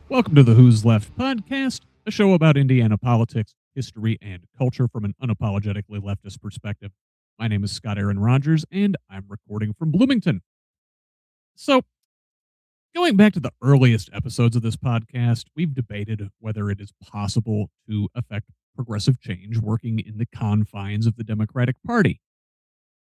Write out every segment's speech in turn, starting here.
Welcome to the Who's Left podcast, a show about Indiana politics, history, and culture from an unapologetically leftist perspective. My name is Scott Aaron Rogers, and I'm recording from Bloomington. So, going back to the earliest episodes of this podcast, we've debated whether it is possible to affect progressive change working in the confines of the Democratic Party.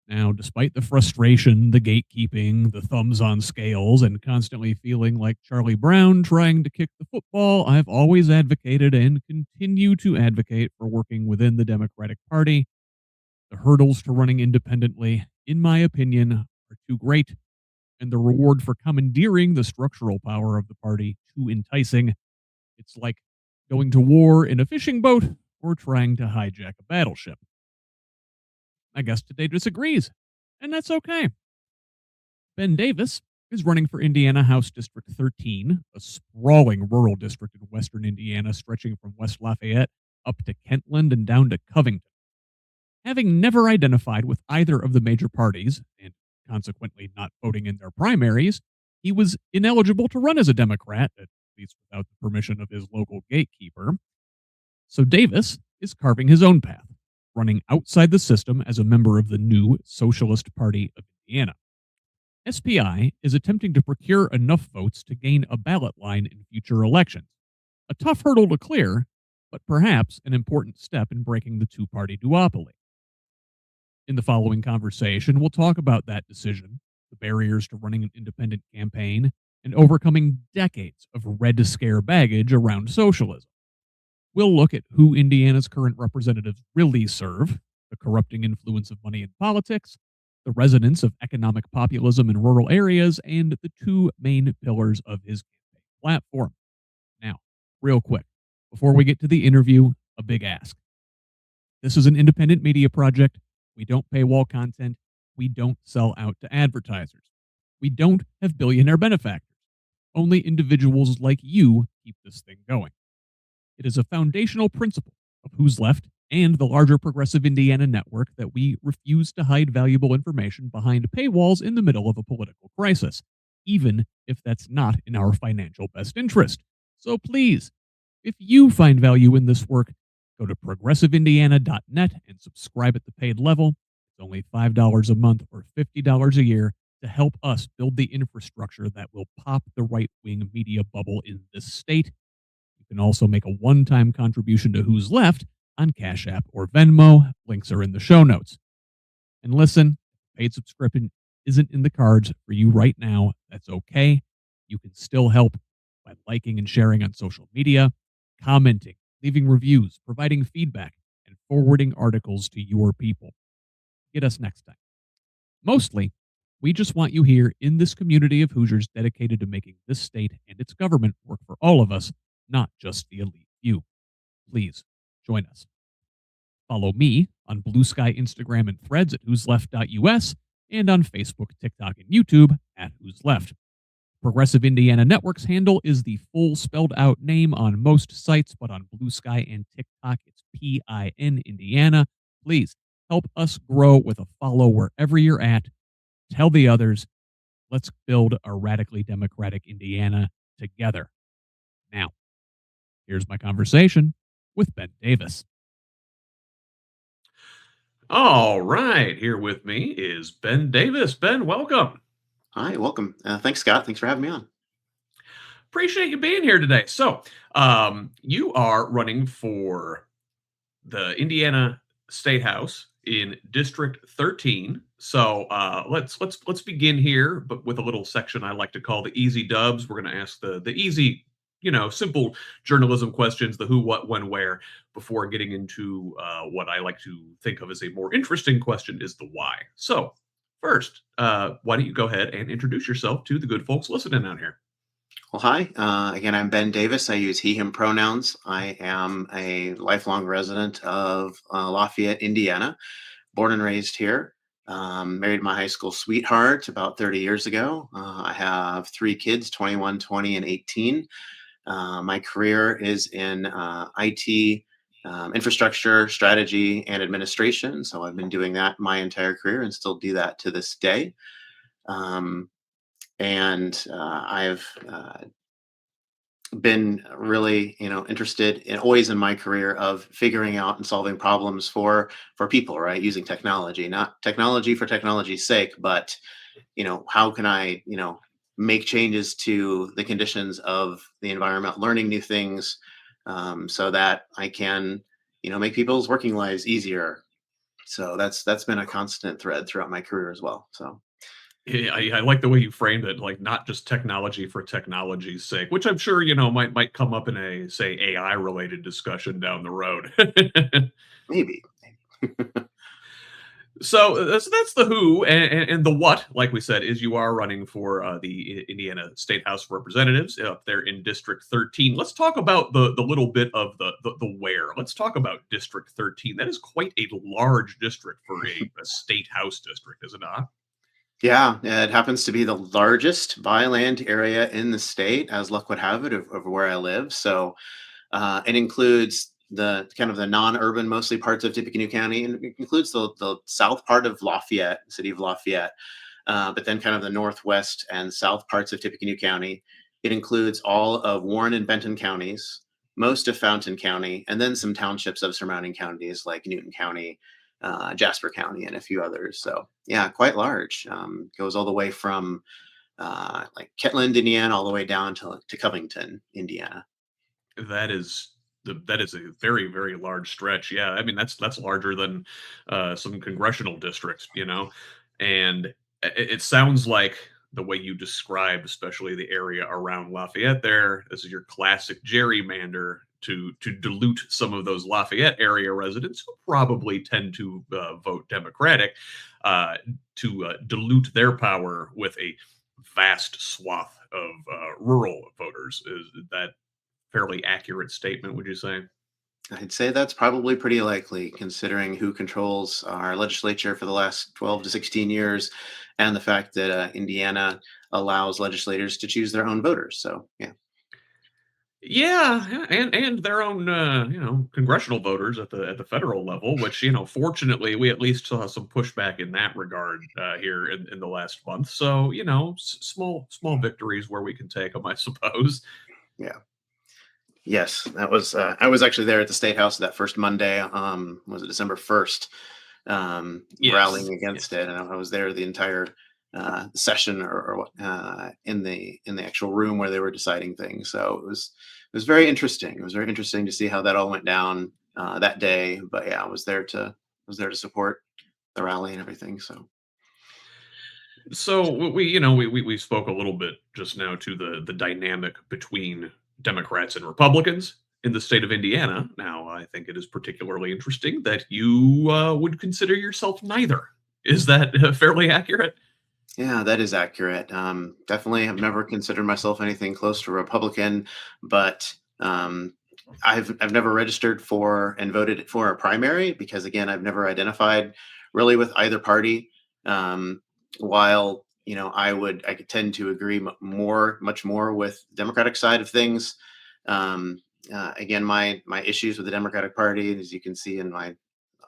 Now, despite the frustration, the gatekeeping, the thumbs on scales, and constantly feeling like Charlie Brown trying to kick the football, I've always advocated and continue to advocate for working within the Democratic Party. The hurdles to running independently, in my opinion, are too great, and the reward for commandeering the structural power of the party too enticing. It's like going to war in a fishing boat or trying to hijack a battleship. I guess today disagrees, and that's okay. Ben Davis is running for Indiana House District 13, a sprawling rural district in western Indiana stretching from West Lafayette up to Kentland and down to Covington. Having never identified with either of the major parties, and consequently not voting in their primaries, he was ineligible to run as a Democrat, at least without the permission of his local gatekeeper. So Davis is carving his own path, running outside the system as a member of the new Socialist Party of Indiana. SPI is attempting to procure enough votes to gain a ballot line in future elections. A tough hurdle to clear, but perhaps an important step in breaking the two-party duopoly. In the following conversation, we'll talk about that decision, the barriers to running an independent campaign, and overcoming decades of Red Scare baggage around socialism. We'll look at who Indiana's current representatives really serve, the corrupting influence of money in politics, the resonance of economic populism in rural areas, and the two main pillars of his campaign platform. Now, real quick, before we get to the interview, a big ask. This is an independent media project. We don't paywall content. We don't sell out to advertisers. We don't have billionaire benefactors. Only individuals like you keep this thing going. It is a foundational principle of Who's Left and the larger Progressive Indiana network that we refuse to hide valuable information behind paywalls in the middle of a political crisis, even if that's not in our financial best interest. So please, if you find value in this work, go to progressiveindiana.net and subscribe at the paid level. It's only $5 a month or $50 a year to help us build the infrastructure that will pop the right-wing media bubble in this state. You can also make a one-time contribution to Who's Left on Cash App or Venmo. Links are in the show notes. And listen, paid subscription isn't in the cards for you right now. That's okay. You can still help by liking and sharing on social media, commenting, leaving reviews, providing feedback, and forwarding articles to your people. Get us next time. Mostly, we just want you here in this community of Hoosiers dedicated to making this state and its government work for all of us, not just the elite few. Please join us. Follow me on Blue Sky, Instagram, and Threads at whosleft.us and on Facebook, TikTok, and YouTube at Who's Left. Progressive Indiana Network's handle is the full spelled out name on most sites, but on Blue Sky and TikTok, it's PIN Indiana. Please help us grow with a follow wherever you're at. Tell the others. Let's build a radically democratic Indiana together. Now, here's my conversation with Ben Davis. All right, here with me is Ben Davis. Ben, welcome. Hi, welcome. Thanks, Scott. Thanks for having me on. Appreciate you being here today. So, you are running for the Indiana State House in District 13. So, let's begin here, but with a little section I like to call the easy dubs. We're going to ask the easy, simple journalism questions: the who, what, when, where. Before getting into what I like to think of as a more interesting question is the why. So, first, why don't you go ahead and introduce yourself to the good folks listening out here? Well, hi. Again, I'm Ben Davis. I use he, him pronouns. I am a lifelong resident of Lafayette, Indiana, born and raised here. Married my high school sweetheart about 30 years ago. I have 3 kids, 21, 20, and 18. My career is in IT, infrastructure, strategy, and administration. So I've been doing that my entire career and still do that to this day. I've been really, interested in always in my career of figuring out and solving problems for people, right? Using technology, not technology for technology's sake, but how can I, make changes to the conditions of the environment, learning new things, so that I can, make people's working lives easier. So that's been a constant thread throughout my career as well. So Yeah, I like the way you framed it, like not just technology for technology's sake, which I'm sure might come up in a say AI related discussion down the road. maybe. So that's the who, and the what. Like we said, is you are running for the Indiana State House of Representatives up there in District 13. Let's talk about the little bit of the where. Let's talk about District 13. That is quite a large district for a state house district, is it not? Yeah, it happens to be the largest by land area in the state, as luck would have it, of where I live. So it includes the kind of the non-urban, mostly parts of Tippecanoe County, and it includes the south part of Lafayette, city of Lafayette, but then kind of the northwest and south parts of Tippecanoe County. It includes all of Warren and Benton counties, most of Fountain County, and then some townships of surrounding counties like Newton County, Jasper County, and a few others. So yeah, quite large. Goes all the way from like Ketland, Indiana, all the way down to Covington, Indiana. That is a very, very large stretch. Yeah, I mean that's larger than some congressional districts, and it sounds like the way you described, especially the area around Lafayette. There, this is your classic gerrymander to dilute some of those Lafayette area residents who probably tend to vote Democratic, to dilute their power with a vast swath of rural voters. Is that fairly accurate statement, would you say? I'd say that's probably pretty likely, considering who controls our legislature for the last 12 to 16 years, and the fact that Indiana allows legislators to choose their own voters. So, yeah. Yeah, yeah, and their own congressional voters at the federal level, which fortunately we at least saw some pushback in that regard here in the last month. So small victories where we can take them, I suppose. Yeah. Yes, that was. I was actually there at the State House that first Monday. Was it December 1st? Yes, Rallying against yes. it, and I was there the entire session, in the actual room where they were deciding things. So it was very interesting. It was very interesting to see how that all went down that day. But yeah, I was there to support the rally and everything. So So we spoke a little bit just now to the dynamic between Democrats and Republicans in the state of Indiana. Now, I think it is particularly interesting that you would consider yourself neither. Is that fairly accurate? yeah, that is accurate. Definitely have never considered myself anything close to Republican, but I've never registered for and voted for a primary because again, I've never identified really with either party. Um, while I could tend to agree much more with the Democratic side of things. Um, Again, my issues with the Democratic Party, as you can see in my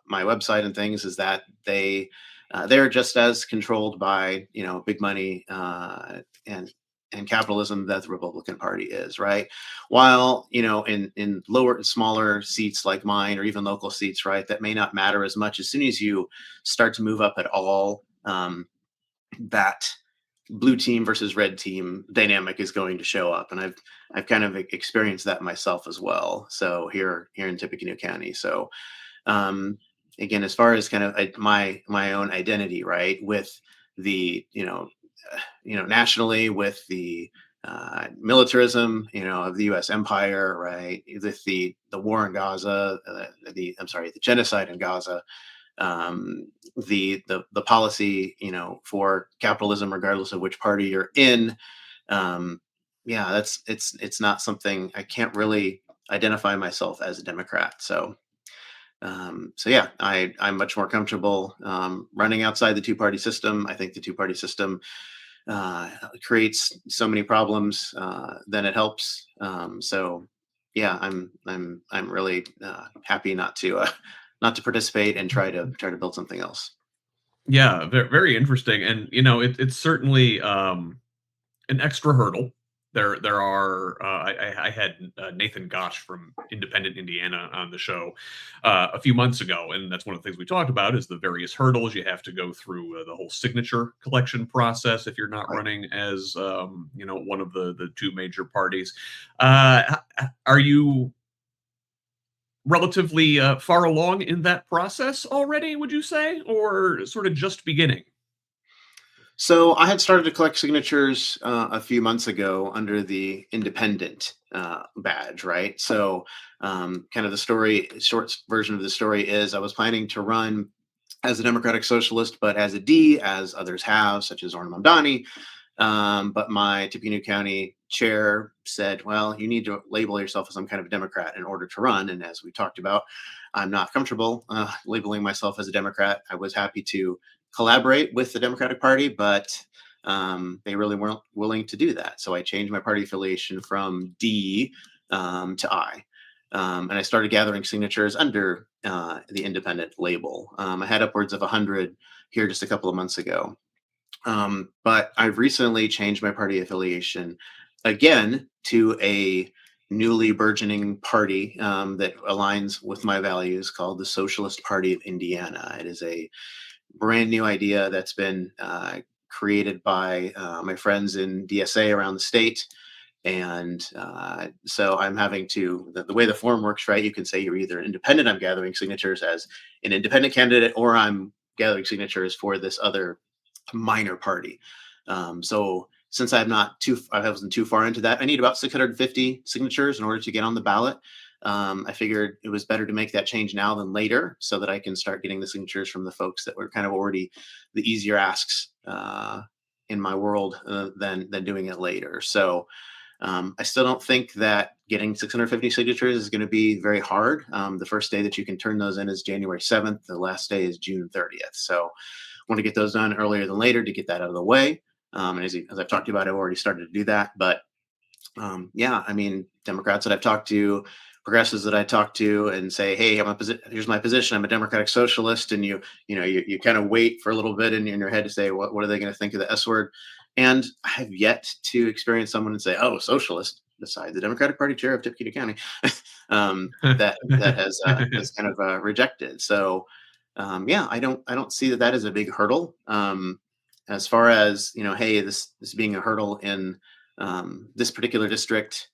website and things, is that they're just as controlled by big money, and capitalism that the Republican Party is, right? While in lower smaller seats like mine or even local seats, right, that may not matter as much. As soon as you start to move up at all, that blue team versus red team dynamic is going to show up, and I've kind of experienced that myself as well. So here in Tippecanoe County. So um, again, as far as kind of my own identity, right, with the nationally, with the militarism, of the U.S. empire, right, with the war in Gaza, the I'm sorry, the genocide in Gaza, the policy, for capitalism, regardless of which party you're in. Um, yeah, it's not something I can't really identify myself as a Democrat. So yeah, I'm much more comfortable running outside the two party system. I think the two party system creates so many problems than it helps. So yeah, I'm really happy not to participate and try to build something else. Yeah, very interesting, and it's certainly an extra hurdle There are I had Nathan Gosch from Independent Indiana on the show a few months ago, and that's one of the things we talked about is the various hurdles you have to go through the whole signature collection process if you're not Right. running as one of the two major parties. Are you relatively far along in that process already? Would you say, or sort of just beginning? So I had started to collect signatures a few months ago under the independent badge, right? So, kind of the story, short version of the story is I was planning to run as a Democratic Socialist, but as a D, as others have, such as Orna Mamdani. But my Tippecanoe County chair said, well, you need to label yourself as some kind of Democrat in order to run. And as we talked about, I'm not comfortable labeling myself as a Democrat. I was happy to collaborate with the Democratic Party, but they really weren't willing to do that. So I changed my party affiliation from D to I. And I started gathering signatures under the independent label. I had upwards of 100 here just a couple of months ago. But I've recently changed my party affiliation again to a newly burgeoning party that aligns with my values called the Socialist Party of Indiana. It is a brand new idea that's been created by my friends in DSA around the state. And so I'm having to, the way the form works, right? You can say you're either independent, I'm gathering signatures as an independent candidate, or I'm gathering signatures for this other minor party. So since I wasn't too far into that, I need about 650 signatures in order to get on the ballot. I figured it was better to make that change now than later, so that I can start getting the signatures from the folks that were kind of already the easier asks in my world than doing it later. So I still don't think that getting 650 signatures is going to be very hard. The first day that you can turn those in is January 7th. The last day is June 30th. So want to get those done earlier than later to get that out of the way. And as I've talked about, I've already started to do that. But yeah, I mean, Democrats that I've talked to, progressives that I talk to, and say, "Hey, here's my position. I'm a Democratic Socialist," and you kind of wait for a little bit in your head to say, "What are they going to think of the S word?" And I have yet to experience someone and say, "Oh, socialist." Besides the Democratic Party chair of Tippecanoe County, that has kind of rejected. So yeah, I don't see that as a big hurdle. As far as hey, this being a hurdle in this particular district.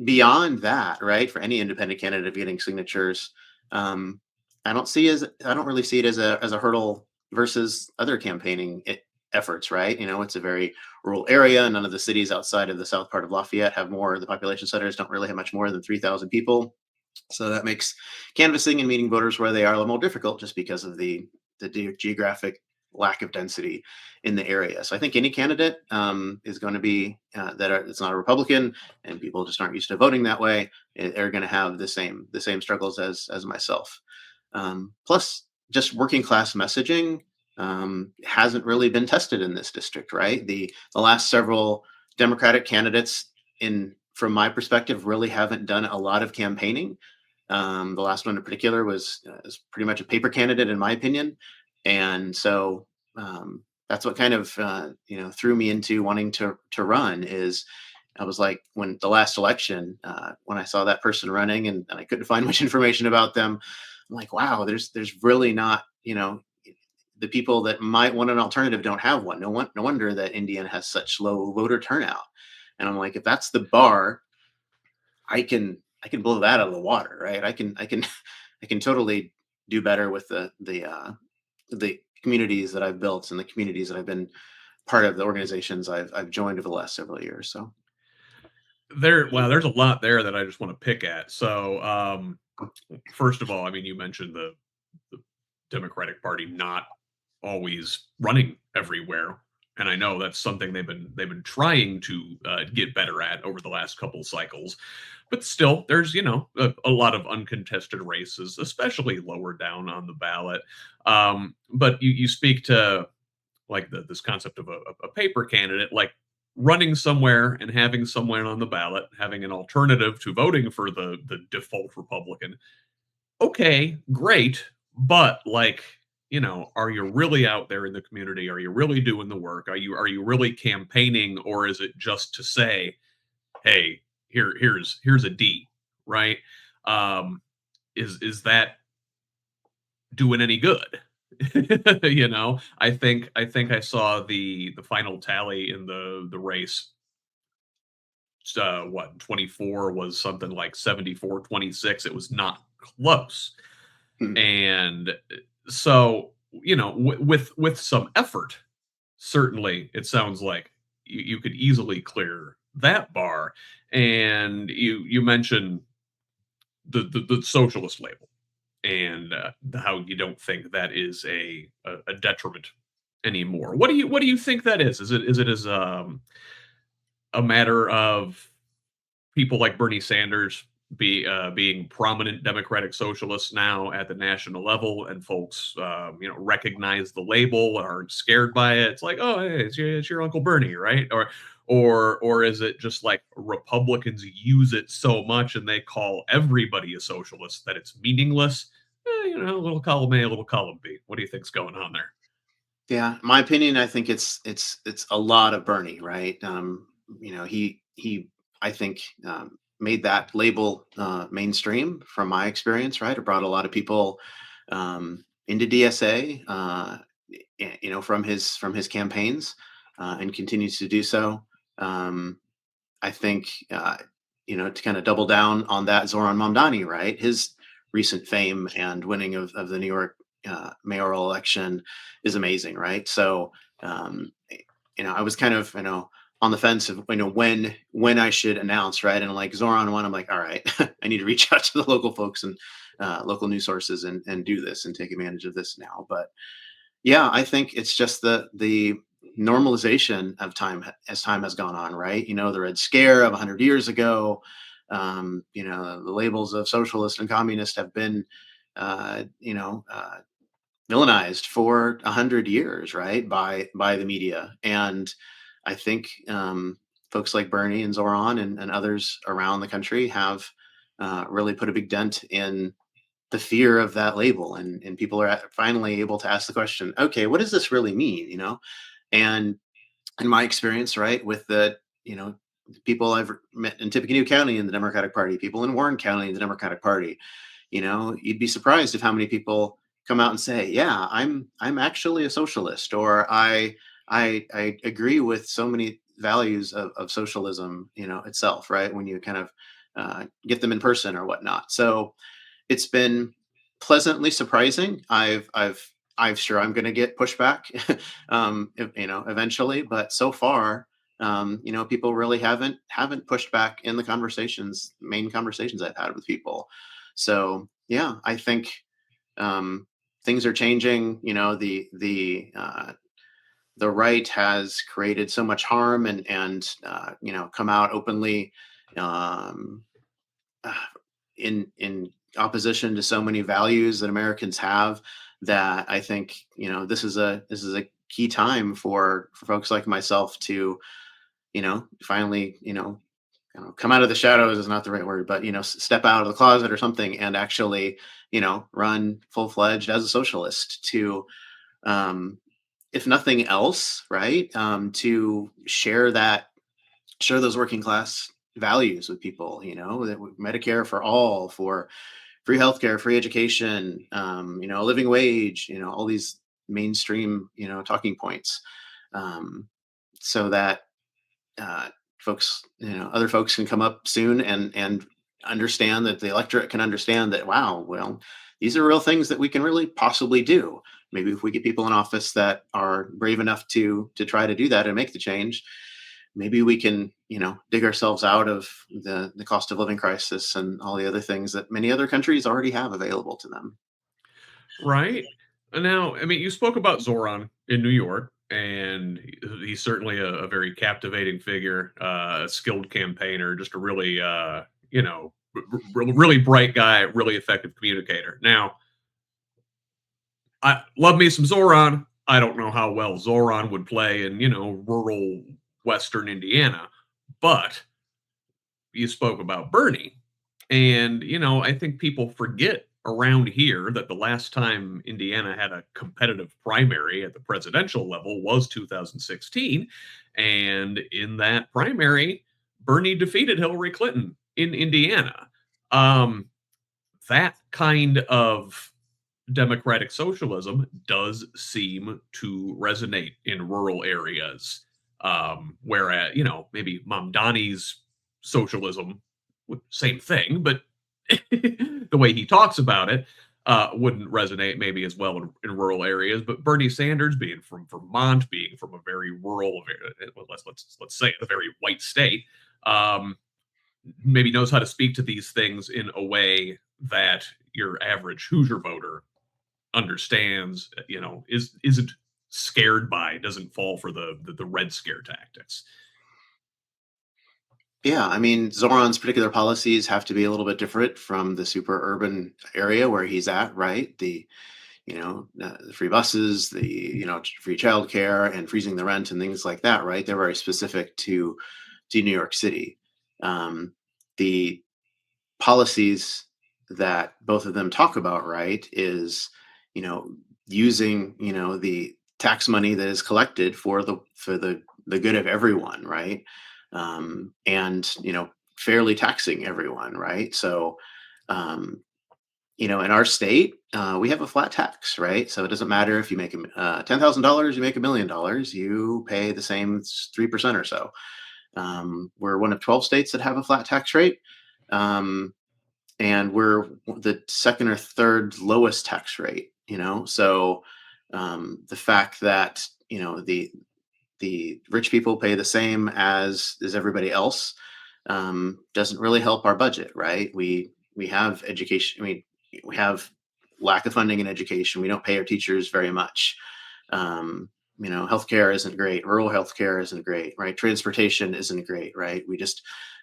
Beyond that, right, for any independent candidate getting signatures, um, I don't really see it as a hurdle versus other campaigning efforts, right? It's a very rural area, and none of the cities outside of the south part of Lafayette have more. The population centers don't really have much more than 3,000 people, so that makes canvassing and meeting voters where they are a little more difficult, just because of the geographic lack of density in the area. So I think any candidate is going to be it's not a Republican, and people just aren't used to voting that way. Are going to have the same struggles as myself. Plus, just working class messaging hasn't really been tested in this district, right? The last several Democratic candidates, in from my perspective, really haven't done a lot of campaigning. The last one in particular was pretty much a paper candidate, in my opinion, and so that's what kind of threw me into wanting to run. Is I was like, when the last election, when I saw that person running, and I couldn't find much information about them, I'm like, wow, there's really not, the people that might want an alternative don't have one. No wonder that Indiana has such low voter turnout. And I'm like, if that's the bar, I can blow that out of the water, right? I can I can totally do better with the communities that I've built and the communities that I've been part of, the organizations I've joined over the last several years. So There's a lot there that I just want to pick at. So, first of all, I mean, you mentioned the Democratic Party not always running everywhere, and I know that's something they've been trying to get better at over the last couple cycles. But still, there's a lot of uncontested races, especially lower down on the ballot. But you speak to like this concept of a paper candidate, like running somewhere and having someone on the ballot, having an alternative to voting for the default Republican. Okay, great, but like are you really out there in the community? Are you really doing the work? Are you really campaigning, or is it just to say, hey, here's a D, right? Um, is that doing any good? I think I saw the final tally in the race. What 24 was something like 74-26. It was not close. Hmm. And so, with some effort, certainly it sounds like you could easily clear that bar. And you mentioned the socialist label, and how you don't think that is a detriment anymore. What do you think that is? Is it as a matter of people like Bernie Sanders being prominent Democratic socialists now at the national level, and folks recognize the label, aren't scared by it? It's like, oh, hey, it's your Uncle Bernie, right? Or is it just like Republicans use it so much and they call everybody a socialist that it's meaningless? A little column A, a little column B. What do you think's going on there? Yeah, my opinion, I think it's a lot of Bernie, right? He I think made that label mainstream from my experience, right? It brought a lot of people into DSA, from his campaigns, and continues to do so. Um, I think, to kind of double down on that, Zoran Mamdani, right? His recent fame and winning of the New York mayoral election is amazing, right? So, I was kind of, on the fence of, when I should announce, right? And like Zoran one, I'm like, all right, I need to reach out to the local folks and local news sources and do this and take advantage of this now. But yeah, I think it's just the normalization of time as time has gone on, right? The Red Scare of 100 years ago, the labels of socialist and communist have been, villainized for 100 years, right, by the media. And I think folks like Bernie and Zoran and others around the country have really put a big dent in the fear of that label, and people are finally able to ask the question, okay, what does this really mean, and in my experience, right, with the people I've met in Tippecanoe County in the Democratic Party, people in Warren County in the Democratic Party, you'd be surprised of how many people come out and say, yeah, I'm actually a socialist, or I agree with so many values of socialism, itself, right, when you kind of get them in person or whatnot. So it's been pleasantly surprising. I'm sure I'm going to get pushback, eventually, but so far, people really haven't pushed back in the main conversations I've had with people. So yeah, I think things are changing. The right has created so much harm and come out openly. Um, uh, in opposition to so many values that Americans have, that I think this is a key time for folks like myself to finally come out of the shadows is not the right word, but step out of the closet or something and actually run full fledged as a socialist to, um, if nothing else, right, to share those working class values with people, that Medicare for all, for free healthcare, free education, a living wage, all these mainstream, talking points, um, so that uh, other folks can come up soon and understand, that the electorate can understand that, wow, well, these are real things that we can really possibly do. Maybe if we get people in office that are brave enough to try to do that and make the change, maybe we can dig ourselves out of the cost of living crisis and all the other things that many other countries already have available to them. Right. Now, I mean, you spoke about Zoran in New York, and he's certainly a very captivating figure, a skilled campaigner, just a really, really bright guy, really effective communicator. Now, I love me some Zoran. I don't know how well Zoran would play in, rural Western Indiana, but you spoke about Bernie. And, I think people forget around here that the last time Indiana had a competitive primary at the presidential level was 2016. And in that primary, Bernie defeated Hillary Clinton in Indiana. Um, that kind of democratic socialism does seem to resonate in rural areas. Whereas, maybe Mamdani's socialism, same thing, but the way he talks about it wouldn't resonate maybe as well in rural areas. But Bernie Sanders, being from Vermont, being from a very rural, let's say a very white state, um, maybe knows how to speak to these things in a way that your average Hoosier voter understands, isn't scared by, doesn't fall for the Red Scare tactics. Yeah, I mean, Zoran's particular policies have to be a little bit different from the super urban area where he's at, right? The free buses, free childcare, and freezing the rent and things like that, right? They're very specific to New York City. The policies that both of them talk about, right, is you know using the tax money that is collected for the good of everyone, right? And fairly taxing everyone, right? So in our state, we have a flat tax, right? So it doesn't matter if you make $10,000, you make $1 million, you pay the same 3% or so. We're one of 12 states that have a flat tax rate. Um, and we're the second or third lowest tax rate. So the fact that the rich people pay the same as everybody else doesn't really help our budget, right? We have education. We have lack of funding in education. We don't pay our teachers very much. Healthcare isn't great. Rural healthcare isn't great, right? Transportation isn't great, right? We just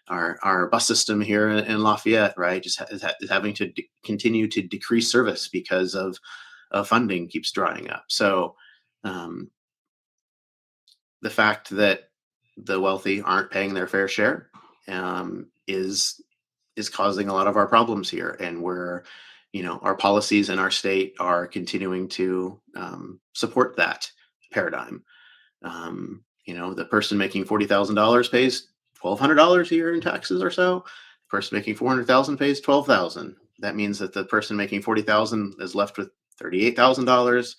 our bus system here in Lafayette, right, just is having to continue to decrease service because of funding keeps drying up. So um, the fact that the wealthy aren't paying their fair share is causing a lot of our problems here, and our policies in our state are continuing to support that paradigm. The person making $40,000 pays $1,200 a year in taxes or so. The person making 400,000 pays 12,000. That means that the person making 40,000 is left with $38,000,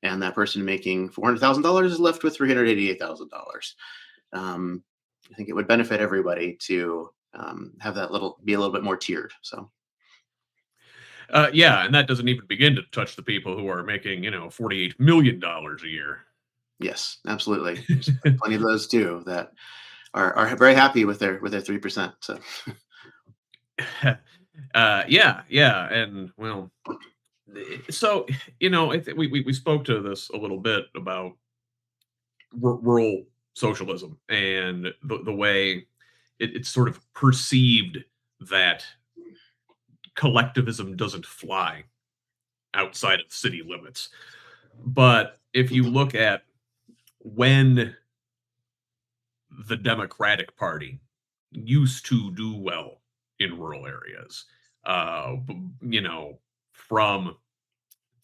and that person making $400,000 is left with $388,000. I think it would benefit everybody to have that be a little bit more tiered. So Yeah, and that doesn't even begin to touch the people who are making, $48 million a year. yes, absolutely. There's plenty of those too that are very happy with their 3%. So Yeah, and well, so we spoke to this a little bit about rural socialism and the way it's sort of perceived that collectivism doesn't fly outside of city limits. But if you look at when the Democratic Party used to do well in rural areas, from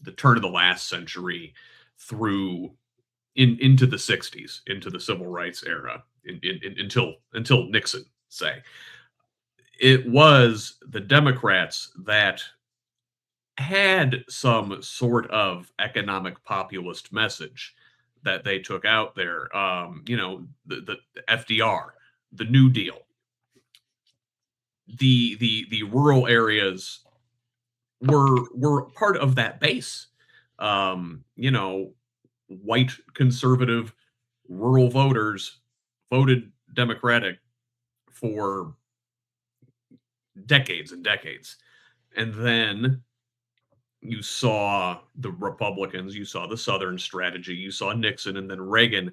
the turn of the last century through into the 60s, into the civil rights era, until Nixon, say. It was the Democrats that had some sort of economic populist message that they took out there. The FDR, the New Deal, the rural areas were part of that base. White conservative rural voters voted Democratic for decades and decades. And then you saw the Republicans, you saw the Southern strategy, you saw Nixon and then Reagan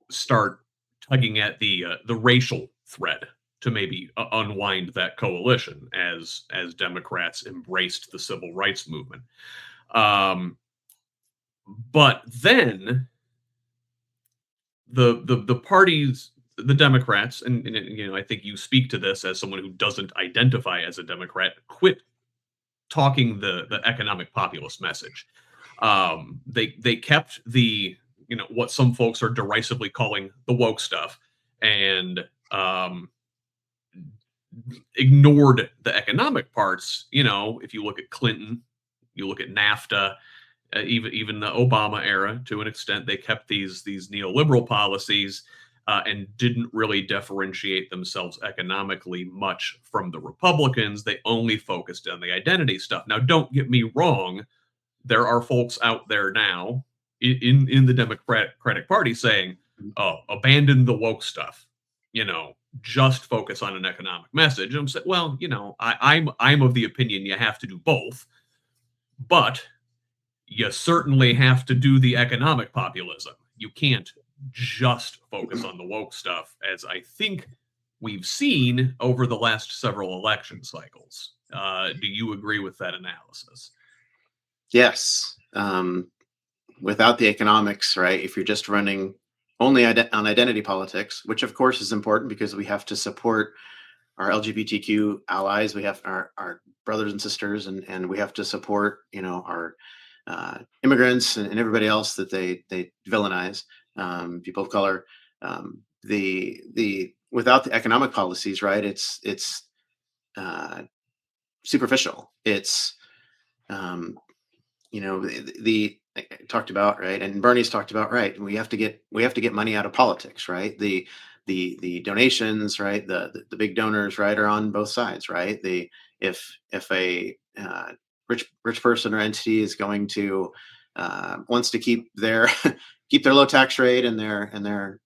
start tugging at the racial thread to maybe unwind that coalition as Democrats embraced the civil rights movement. But then the parties, the Democrats, and I think you speak to this as someone who doesn't identify as a Democrat, quit talking the economic populist message. They kept the what some folks are derisively calling the woke stuff, and ignored the economic parts. If you look at Clinton, you look at NAFTA, even the Obama era, to an extent, they kept these neoliberal policies and didn't really differentiate themselves economically much from the Republicans. They only focused on the identity stuff. Now, don't get me wrong, there are folks out there now in the Democratic Party saying, "Oh, abandon the woke stuff. Just focus on an economic message." And I'm saying, well, I'm of the opinion you have to do both, but you certainly have to do the economic populism. You can't just focus on the woke stuff, as I think we've seen over the last several election cycles. Do you agree with that analysis? Yes. Without the economics, right? If you're just running only on identity politics, which of course is important because we have to support our LGBTQ allies, we have our brothers and sisters, and we have to support, our immigrants and everybody else that they villainize, people of color. The without the economic policies, right? It's superficial. It's the I talked about, right, and Bernie's talked about, right. We have to get money out of politics, right? The donations, right, the big donors, right, are on both sides, right? The if a rich person or entity is going to wants to keep their keep their low tax rate and their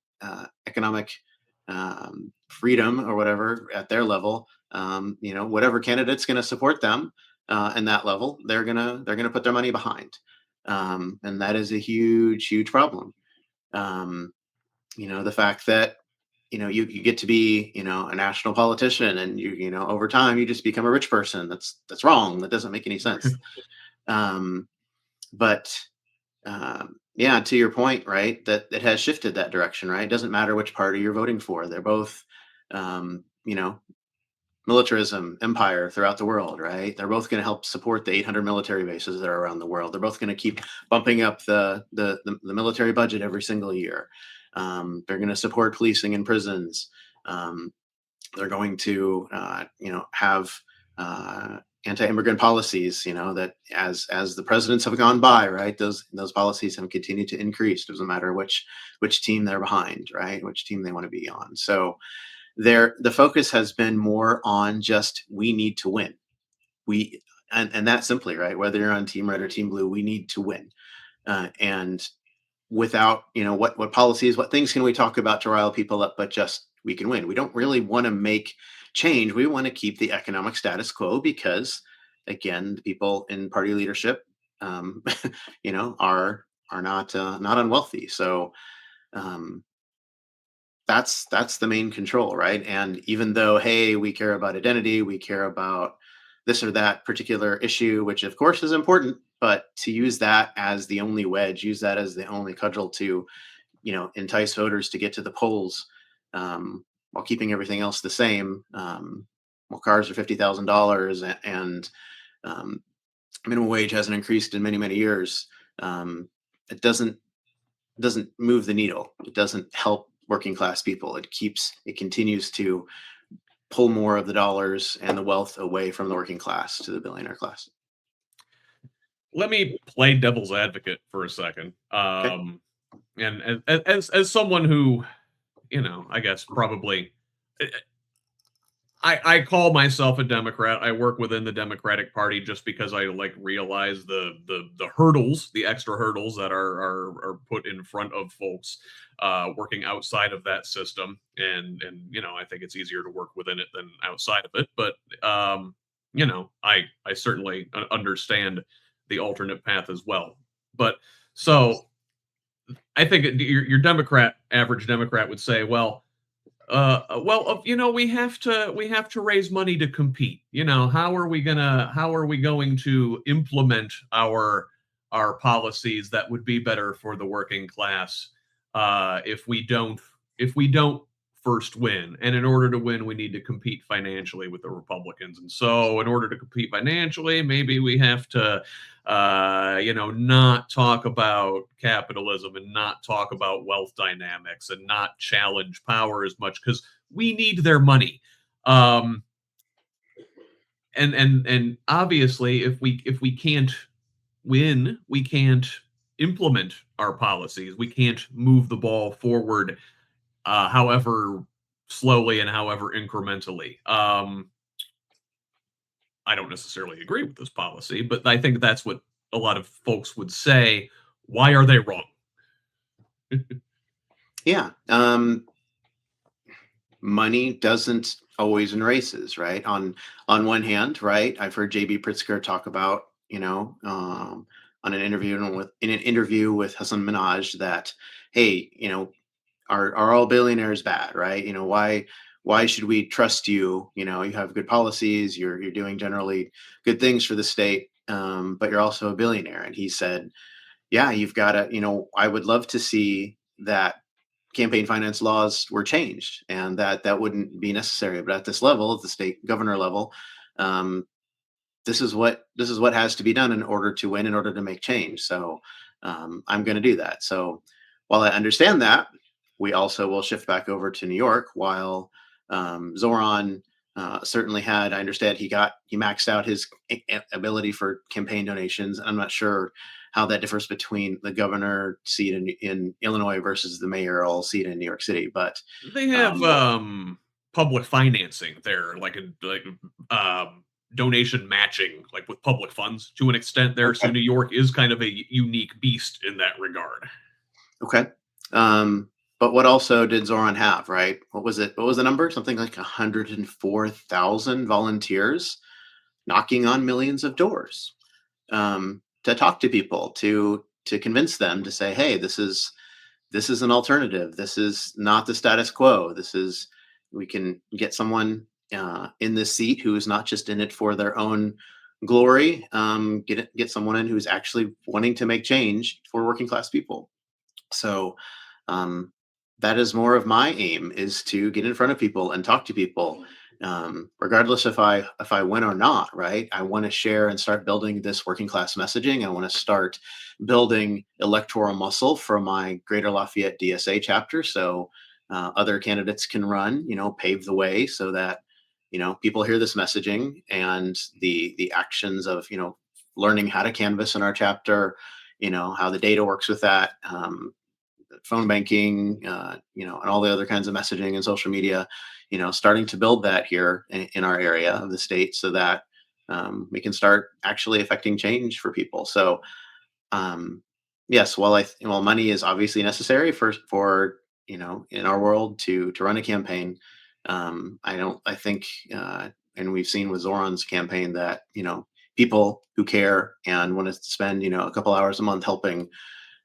economic freedom or whatever at their level, whatever candidate's going to support them and that level, they're gonna put their money behind, and that is a huge problem. Um, the fact that you get to be a national politician, and over time you just become a rich person. That's wrong. That doesn't make any sense. Um, but yeah, to your point, right? That it has shifted that direction, right? It doesn't matter which party you're voting for. They're both um, you know militarism empire throughout the world, right? They're both going to help support the 800 military bases that are around the world. They're both going to keep bumping up the military budget every single year. They're going to support policing and prisons. Um, they're going to have anti-immigrant policies, that as the presidents have gone by, right, those policies have continued to increase. It doesn't matter which team they're behind, right, which team they want to be on. So the focus has been more on just, we need to win. We and that simply, right, whether you're on team red or team blue, we need to win. And without, what policies, what things can we talk about to rile people up, but just, we can win. We don't really want to make change. We want to keep the economic status quo because, again, the people in party leadership um, are not unwealthy. So um, that's the main control, right? And even though, hey, we care about identity, we care about this or that particular issue, which of course is important, but to use that as the only wedge, use that as the only cudgel to entice voters to get to the polls, while keeping everything else the same. Well, cars are $50,000, and um, minimum wage hasn't increased in many years. It doesn't move the needle. It doesn't help working class people. It continues to pull more of the dollars and the wealth away from the working class to the billionaire class. Let me play devil's advocate for a second. Okay. And as someone who, I guess probably I call myself a Democrat. I work within the Democratic Party just because I realize the hurdles, the extra hurdles that are put in front of folks working outside of that system, and I think it's easier to work within it than outside of it. But I certainly understand the alternate path as well. But so I think your average Democrat would say, well, we have to raise money to compete. How are we going to implement our policies that would be better for the working class if we don't first win. And in order to win, we need to compete financially with the Republicans. And so, in order to compete financially, maybe we have to, not talk about capitalism and not talk about wealth dynamics and not challenge power as much because we need their money. Um, and obviously, if we can't win, we can't implement our policies. We can't move the ball forward, however slowly and however incrementally. I don't necessarily agree with this policy, but I think that's what a lot of folks would say. Why are they wrong? Yeah. Money doesn't always in races, right? On one hand, right? I've heard JB Pritzker talk about, on an interview with Hassan Minhaj that, hey, are all billionaires bad, right? Why should we trust you? You have good policies, you're doing generally good things for the state, but you're also a billionaire. And he said, yeah, you've got to, I would love to see that campaign finance laws were changed and that wouldn't be necessary. But at this level, at the state governor level, um, this is what has to be done in order to win, in order to make change. So I'm going to do that. So while I understand that, we also will shift back over to New York. While Zoran certainly had, I understand he maxed out his ability for campaign donations. I'm not sure how that differs between the governor seat in Illinois versus the mayoral seat in New York City. But They have um, public financing there, donation matching, like with public funds to an extent there. So okay, New York is kind of a unique beast in that regard. okay. But what also did Zoran have, right? What was it? What was the number? Something like 104,000 volunteers knocking on millions of doors, to talk to people, to convince them to say, hey, this is an alternative. This is not the status quo. We can get someone in this seat who is not just in it for their own glory. Get someone in who's actually wanting to make change for working class people. So um, that is more of my aim, is to get in front of people and talk to people, regardless if I win or not. Right? I want to share and start building this working class messaging. I want to start building electoral muscle for my Greater Lafayette DSA chapter, so other candidates can run. Pave the way so that people hear this messaging and the actions of learning how to canvas in our chapter. How the data works with that. Phone banking, and all the other kinds of messaging and social media, starting to build that here in our area of the state so that we can start actually affecting change for people. So, yes, while money is obviously necessary for in our world to run a campaign, I think, and we've seen with Zoran's campaign that people who care and want to spend a couple hours a month helping,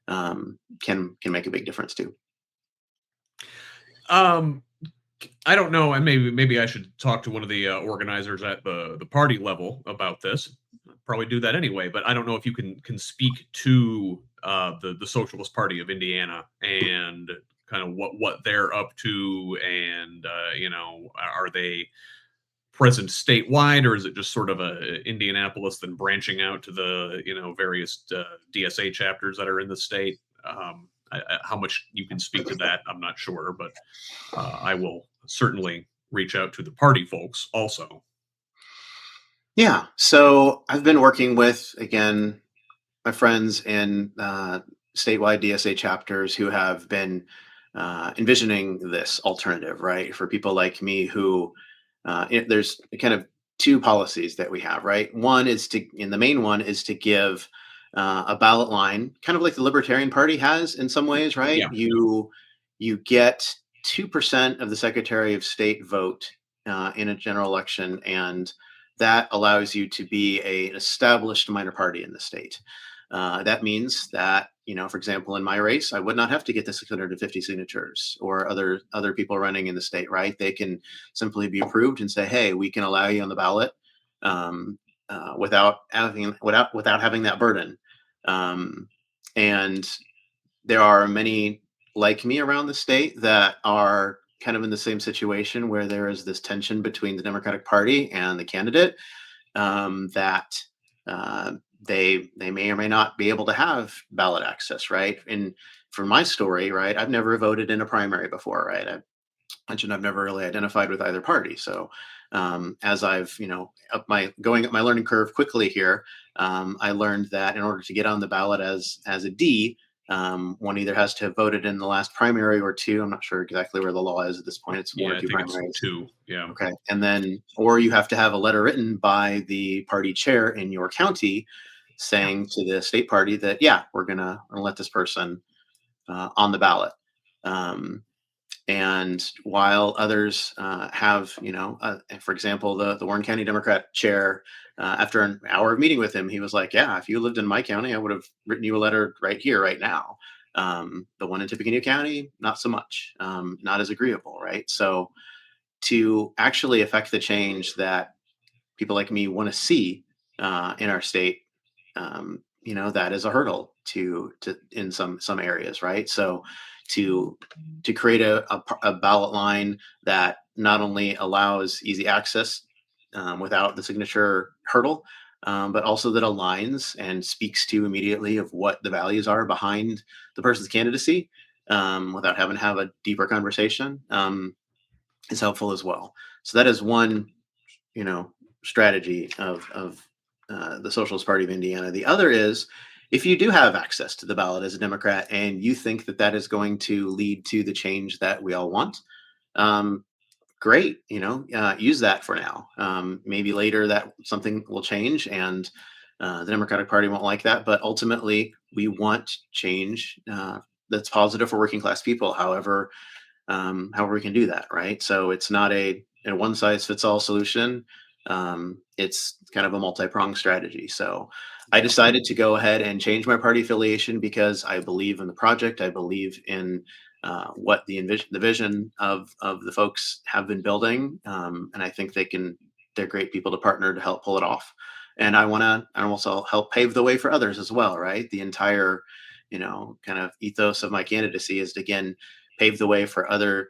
can make a big difference too. Um, I don't know, and maybe I should talk to one of the organizers at the party level about this. Probably do that anyway, but I don't know if you can speak to the Socialist Party of Indiana and kind of what they're up to, and are they present statewide, or is it just sort of a Indianapolis then branching out to the various DSA chapters that are in the state? How much you can speak to that, I'm not sure, but I will certainly reach out to the party folks also. Yeah. So I've been working with, again, my friends in statewide DSA chapters who have been envisioning this alternative, right? For people like me who, there's kind of two policies that we have, right? The main one is to give a ballot line, kind of like the Libertarian Party has in some ways, right? Yeah. You get 2% of the Secretary of State vote in a general election, and that allows you to be an established minor party in the state. That means that, for example, in my race, I would not have to get the 650 signatures or other people running in the state, right? They can simply be approved and say, hey, we can allow you on the ballot, without having that burden. And there are many like me around the state that are kind of in the same situation where there is this tension between the Democratic Party and the candidate, that uh, they may or may not be able to have ballot access, right? And for my story, right, I've never voted in a primary before, right? I mentioned I've never really identified with either party. So as I've going up my learning curve quickly here, I learned that in order to get on the ballot as a D, one either has to have voted in the last primary or two. I'm not sure exactly where the law is at this point. It's one or Yeah, I two think it's primaries. 2. Yeah. Okay. And then, or you have to have a letter written by the party chair in your county saying to the state party that, yeah, we're gonna let this person on the ballot. Um, and while others have, for example, the Warren County Democrat chair, after an hour of meeting with him, he was like, yeah, if you lived in my county, I would have written you a letter right here, right now. The one in Tippecanoe County, not so much, not as agreeable, right? So to actually affect the change that people like me want to see in our state, that is a hurdle to in some areas, right? So to create a ballot line that not only allows easy access without the signature hurdle, but also that aligns and speaks to immediately of what the values are behind the person's candidacy, without having to have a deeper conversation, is helpful as well. So that is one, you know, strategy of the Socialist Party of Indiana. The other is, if you do have access to the ballot as a Democrat and you think that that is going to lead to the change that we all want, um, great. Use that for now. Maybe later that something will change and the Democratic Party won't like that. But ultimately, we want change that's positive for working class people. However we can do that, right? So it's not a one size fits all solution. It's kind of a multi-pronged strategy. So I decided to go ahead and change my party affiliation because I believe in the project. I believe in what the vision of the folks have been building, and I think they're great people to partner to help pull it off. And I also help pave the way for others as well, right? The entire, kind of ethos of my candidacy is to, again, pave the way for other,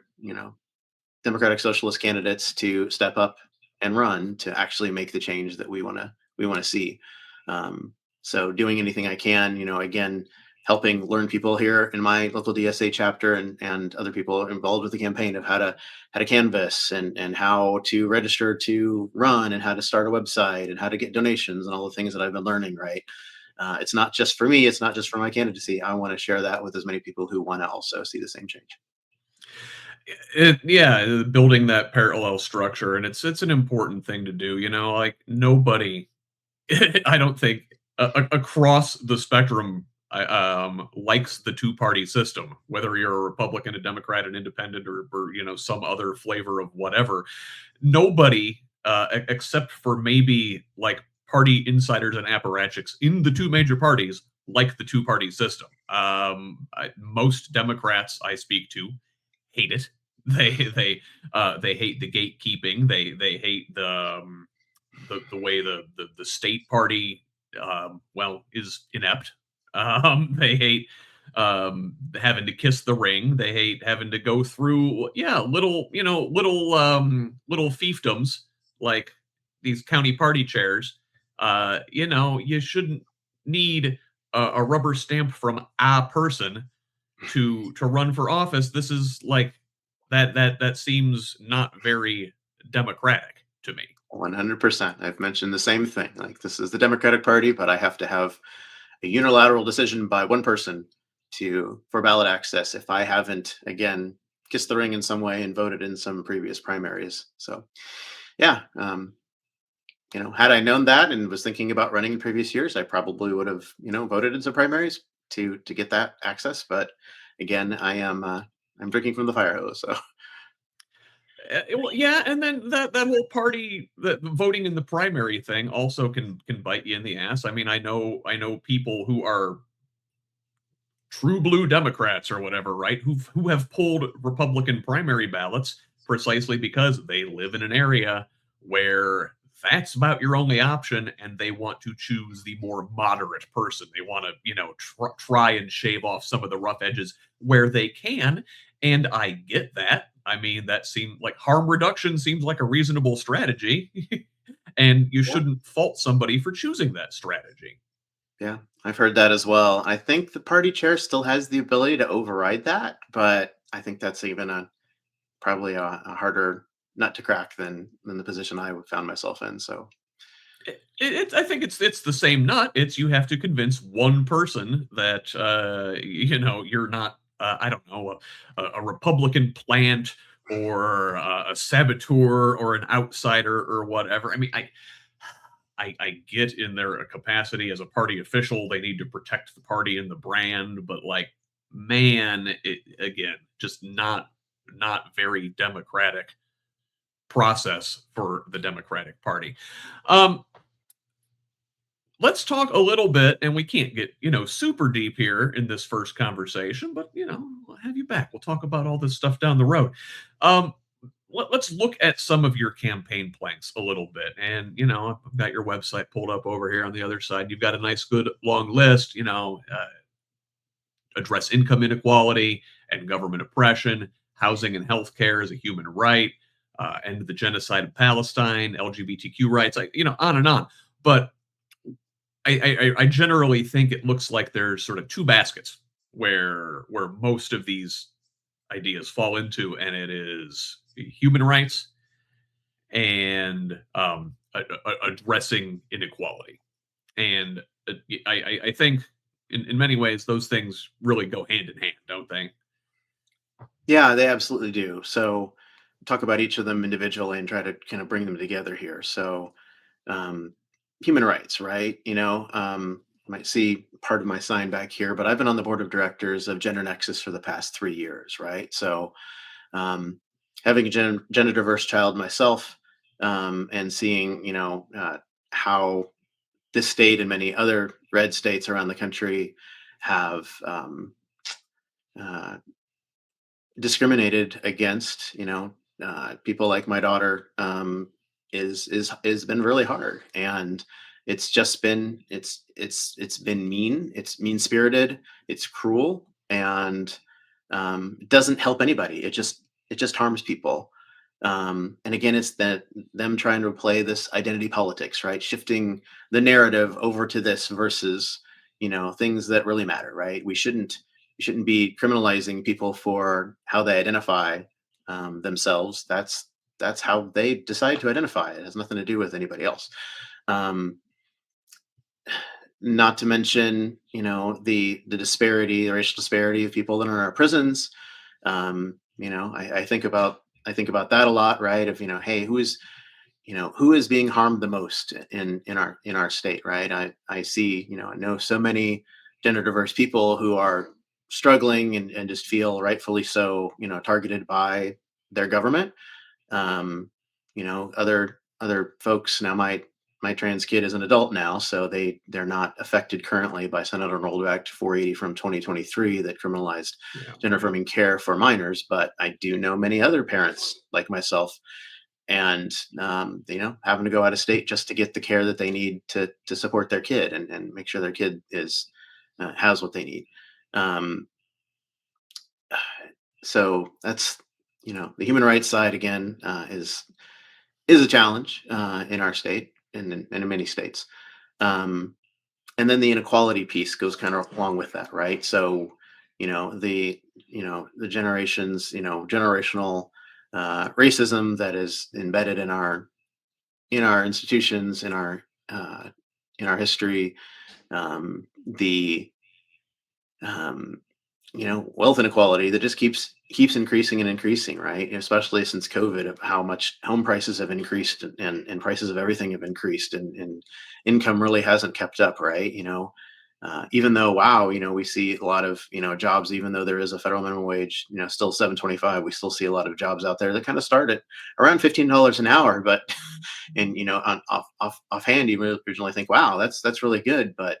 Democratic Socialist candidates to step up and run to actually make the change that we want to see. So doing anything I can, again, helping learn people here in my local DSA chapter and other people involved with the campaign of how to canvass and how to register to run and how to start a website and how to get donations and all the things that I've been learning. Right. It's not just for me. It's not just for my candidacy. I want to share that with as many people who want to also see the same change. Yeah, building that parallel structure, and it's an important thing to do. Like nobody, I don't think across the spectrum likes the two-party system, whether you're a Republican, a Democrat, an independent, or some other flavor of whatever. Nobody, except for maybe like party insiders and apparatchiks in the two major parties, like the two-party system. Most Democrats I speak to hate it. They hate the gatekeeping. They hate the way the state party is inept. They hate having to kiss the ring. They hate having to go through little fiefdoms like these county party chairs. You shouldn't need a rubber stamp from a person to run for office. This is like that seems not very democratic to me. 100%. I've mentioned the same thing. Like, this is the Democratic Party, but I have to have a unilateral decision by one person for ballot access if I haven't, again, kissed the ring in some way and voted in some previous primaries. So, yeah, had I known that and was thinking about running in previous years, I probably would have, voted in some primaries to get that access. But again, I'm drinking from the fire hose. So Well, yeah, and then that whole party, that voting in the primary thing, also can bite you in the ass. I mean, I know people who are true blue Democrats or whatever, right? Who have pulled Republican primary ballots precisely because they live in an area where that's about your only option, and they want to choose the more moderate person. They want to, try and shave off some of the rough edges where they can, and I get that. I mean, that seemed like harm reduction seems like a reasonable strategy, and you Yeah. shouldn't fault somebody for choosing that strategy. Yeah, I've heard that as well. I think the party chair still has the ability to override that, but I think that's even a probably a harder nut to crack than the position I found myself in. So I think it's the same nut. It's you have to convince one person that you're not I don't know a Republican plant or a saboteur or an outsider or whatever. I mean, I get in their capacity as a party official, they need to protect the party and the brand, but like, man, it again, just not very democratic process for the Democratic Party. Um, let's talk a little bit, and we can't get super deep here in this first conversation, but I'll have you back. We'll talk about all this stuff down the road. Um, let's look at some of your campaign planks a little bit, and I've got your website pulled up over here on the other side. You've got a nice, good long list. Address income inequality and government oppression, housing and healthcare as a human right, end the genocide of Palestine, LGBTQ rights, on and on. But I generally think it looks like there's sort of two baskets where most of these ideas fall into, and it is human rights and addressing inequality. And I think in many ways those things really go hand in hand, don't they? yeah, they absolutely do. So talk about each of them individually and try to kind of bring them together here. So um, human rights, right? You might see part of my sign back here, but I've been on the board of directors of Gender Nexus for the past 3 years, right? So um, having a gender diverse child myself, and seeing how this state and many other red states around the country have uh, discriminated against people like my daughter, is been really hard, and it's been mean, it's mean spirited, it's cruel, and it doesn't help anybody. It just harms people. And again, it's that them trying to play this identity politics, right? Shifting the narrative over to this versus things that really matter, right? We shouldn't be criminalizing people for how they identify themselves. That's how they decide to identify. It has nothing to do with anybody else. Um, Not to mention, the disparity, the racial disparity of people that are in our prisons. I think about that a lot, right? Of hey, who is being harmed the most in our state, right? I see, I know so many gender diverse people who are struggling and just feel rightfully so, targeted by their government. Other folks now. My trans kid is an adult now, so they're not affected currently by Senate Enrolled Act 480 from 2023 that criminalized Yeah. gender affirming care for minors. But I do know many other parents like myself, and having to go out of state just to get the care that they need to support their kid and make sure their kid has what they need. Um, so that's the human rights side again, is a challenge in our state and in many states. Um, and then the inequality piece goes kind of along with that, right? So the generations, generational racism that is embedded in our institutions, uh, in our history, the um, wealth inequality that just keeps increasing and increasing, right? Especially since COVID, of how much home prices have increased, and prices of everything have increased, and income really hasn't kept up, right? Even though, wow, we see a lot of jobs, even though there is a federal minimum wage, still 7.25, we still see a lot of jobs out there that kind of start at around $15 an hour. But and offhand, you originally think, wow, that's really good, but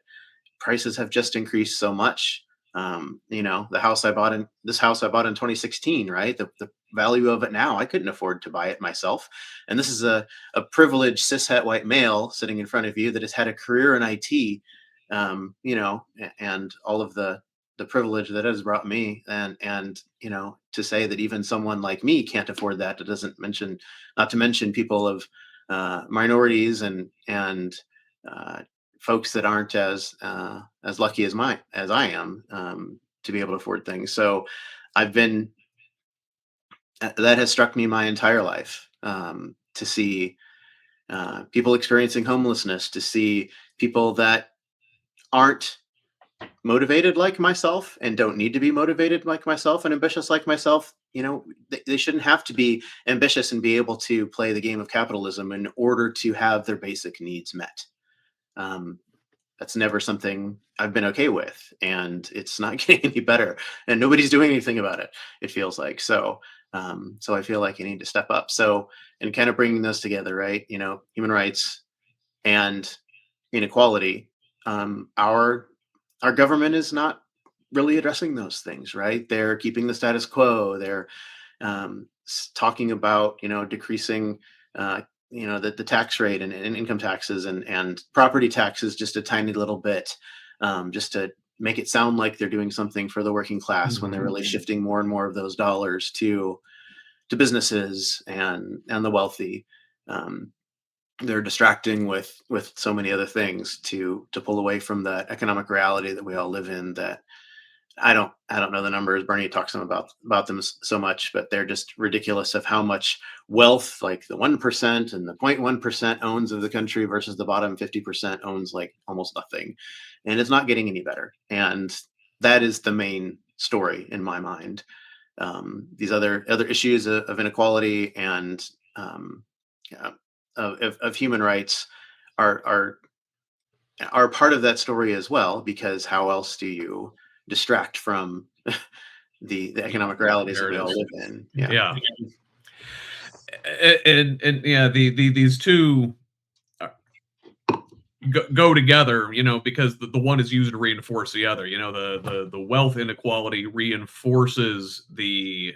prices have just increased so much. The house I bought in this house I bought in 2016, right? The value of it now, I couldn't afford to buy it myself. And this is a privileged cishet white male sitting in front of you that has had a career in IT, and all of the the privilege that has brought me, and to say that even someone like me can't afford that. It doesn't mention, not to mention people of minorities and uh, folks that aren't as lucky as I am, to be able to afford things. So I've been that has struck me my entire life, to see people experiencing homelessness, to see people that aren't motivated like myself and don't need to be motivated like myself and ambitious like myself. They shouldn't have to be ambitious and be able to play the game of capitalism in order to have their basic needs met. Um, that's never something I've been okay with, and it's not getting any better, and nobody's doing anything about it. It feels like so. So I feel like I need to step up. So, and kind of bringing those together, right? Human rights and inequality. Our government is not really addressing those things, right? They're keeping the status quo. They're talking about decreasing the tax rate and income taxes and property taxes just a tiny little bit, just to make it sound like they're doing something for the working class, when they're really shifting more and more of those dollars to businesses and the wealthy. Um, they're distracting with so many other things to pull away from that economic reality that we all live in. That I don't know the numbers. Bernie talks about them so much, but they're just ridiculous of how much wealth, like the 1% and the 0.1% owns of the country versus the bottom 50% owns like almost nothing, and it's not getting any better. And that is the main story in my mind. These other issues of inequality and yeah, of human rights are are are part of that story as well, because how else do you distract from the economic realities that we all live in? Yeah. Yeah. And yeah, these two go together, because the one is used to reinforce the other. The wealth inequality reinforces the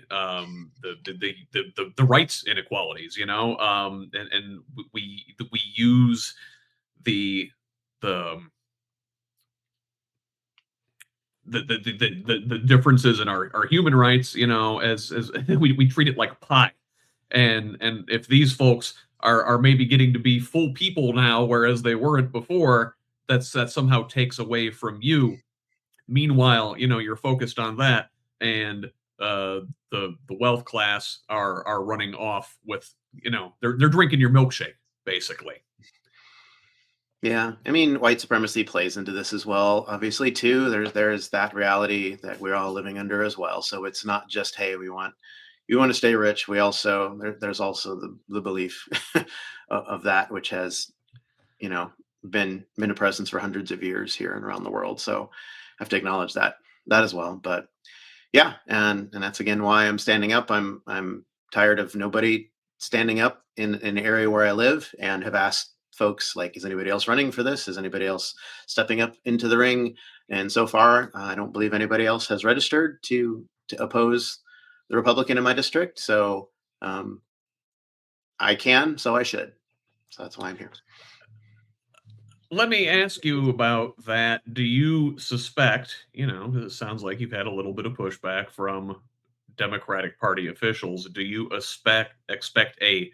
rights inequalities. And we use the the the differences in our human rights, as we treat it like pie. And if these folks are maybe getting to be full people now, whereas they weren't before, that somehow takes away from you. Meanwhile, you're focused on that, and the wealth class are running off with, they're drinking your milkshake, basically. Yeah, I mean, white supremacy plays into this as well. Obviously, too, there's that reality that we're all living under as well. So it's not just, hey, we want to stay rich. We also there's also the belief of that, which has you know been a presence for hundreds of years here and around the world. So I have to acknowledge that as well. But yeah, and that's again why I'm standing up. I'm tired of nobody standing up in an area where I live, and have asked folks like, is anybody else running for this? Is anybody else stepping up into the ring? And so far, I don't believe anybody else has registered to oppose the Republican in my district. So um, I can, so I should. So that's why I'm here. Let me ask you about that. Do you suspect, 'cause it sounds like you've had a little bit of pushback from Democratic Party officials. Do you expect a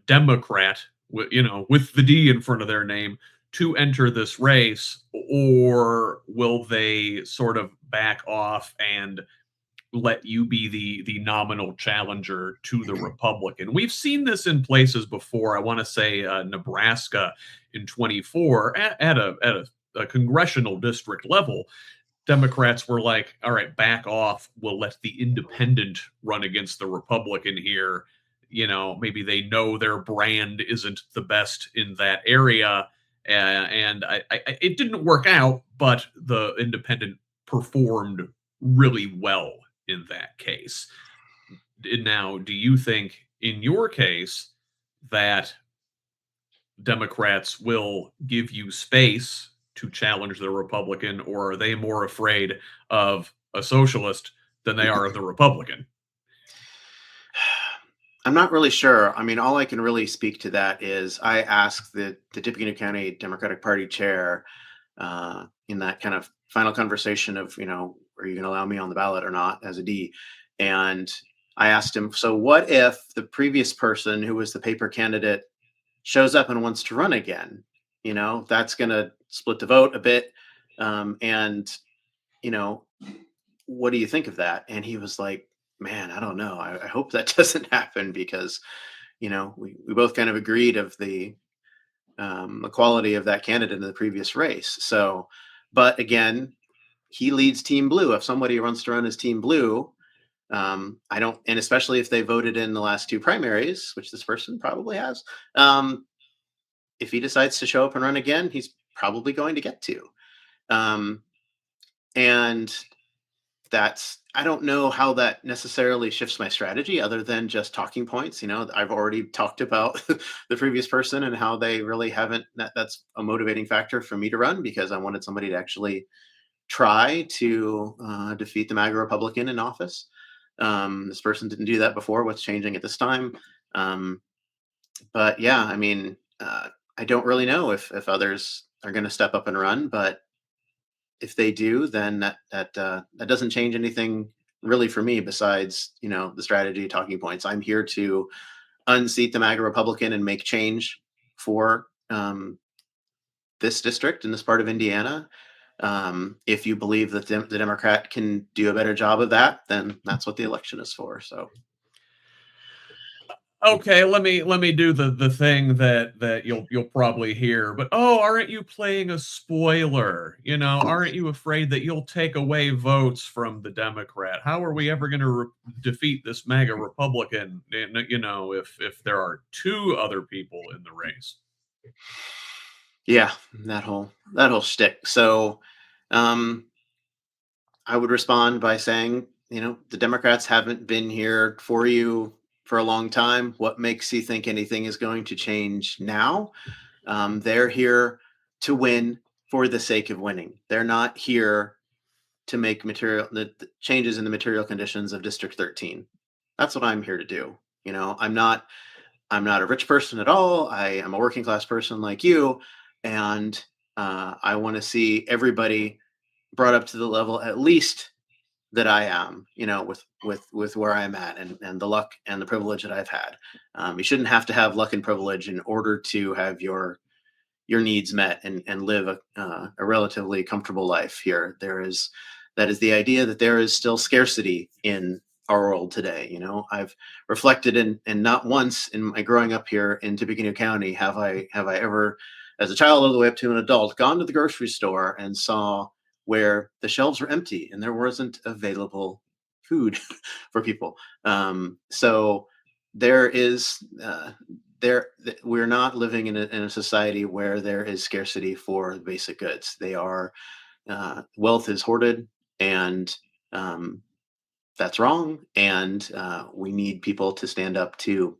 Democrat, with the D in front of their name, to enter this race, or will they sort of back off and let you be the nominal challenger to the Republican? We've seen this in places before. I want to say Nebraska in 24 at a congressional district level. Democrats were like, all right, back off. We'll let the independent run against the Republican here. Maybe they know their brand isn't the best in that area. And it didn't work out, but the independent performed really well in that case. Now, do you think in your case that Democrats will give you space to challenge the Republican, or are they more afraid of a socialist than they are of the Republican? I'm not really sure. I mean, all I can really speak to that is I asked the Tippecanoe County Democratic Party chair in that kind of final conversation of, are you going to allow me on the ballot or not as a D? And I asked him, so what if the previous person who was the paper candidate shows up and wants to run again? That's going to split the vote a bit. And, you know, what do you think of that? And he was like, man, I don't know. I hope that doesn't happen because, we both kind of agreed of the quality of that candidate in the previous race. So, but again, he leads Team Blue. If somebody wants to run as Team Blue, I don't, and especially if they voted in the last two primaries, which this person probably has, if he decides to show up and run again, he's probably going to get to. And I don't know how that necessarily shifts my strategy other than just talking points. I've already talked about the previous person and how they really haven't, that's a motivating factor for me to run because I wanted somebody to actually try to defeat the MAGA Republican in office. This person didn't do that before. What's changing at this time? But yeah, I mean, I don't really know if others are going to step up and run, but if they do, then that doesn't change anything really for me besides the strategy talking points. I'm here to unseat the MAGA Republican and make change for this district in this part of Indiana. If you believe that the Democrat can do a better job of that, then that's what the election is for. So Okay, let me do the thing that you'll probably hear, but oh, aren't you playing a spoiler? Aren't you afraid that you'll take away votes from the Democrat? How are we ever going to defeat this MAGA Republican? If there are two other people in the race. yeah, that whole shtick. So I would respond by saying, the Democrats haven't been here for you for a long time. What makes you think anything is going to change now? They're here to win for the sake of winning. They're not here to make the changes in the material conditions of District 13. That's what I'm here to do. I'm not a rich person at all. I am a working class person like you, and I want to see everybody brought up to the level at least that I am, with where I'm at and the luck and the privilege that I've had. You shouldn't have to have luck and privilege in order to have your needs met and live a relatively comfortable life here. That is the idea that there is still scarcity in our world today. I've reflected and not once in my growing up here in Tippecanoe County have I ever, as a child all the way up to an adult, gone to the grocery store and saw where the shelves were empty and there wasn't available food for people. So there is we're not living in a society where there is scarcity for basic goods. They are wealth is hoarded, and that's wrong. And we need people to stand up to